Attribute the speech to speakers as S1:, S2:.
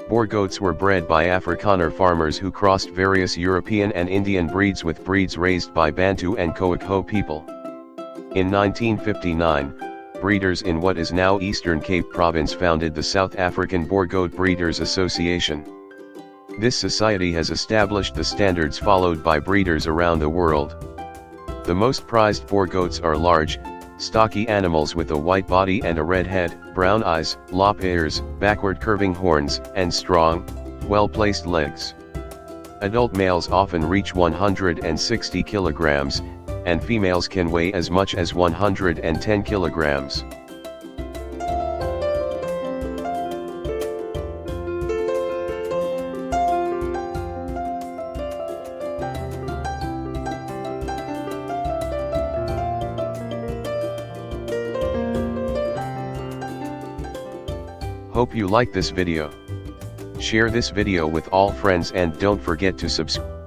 S1: Boer goats were bred by Afrikaner farmers who crossed various European and Indian breeds with breeds raised by Bantu and Khoikhoi people. In 1959, breeders in what is now Eastern Cape Province founded the South African Boer Goat Breeders Association. This society has established the standards followed by breeders around the world. The most prized Boer goats are large, stocky animals with a white body and a red head, brown eyes, lop ears, backward curving horns, and strong, well-placed legs. Adult males often reach 160 kilograms, and females can weigh as much as 110 kilograms. Hope you like this video. Share this video with all friends and don't forget to subscribe.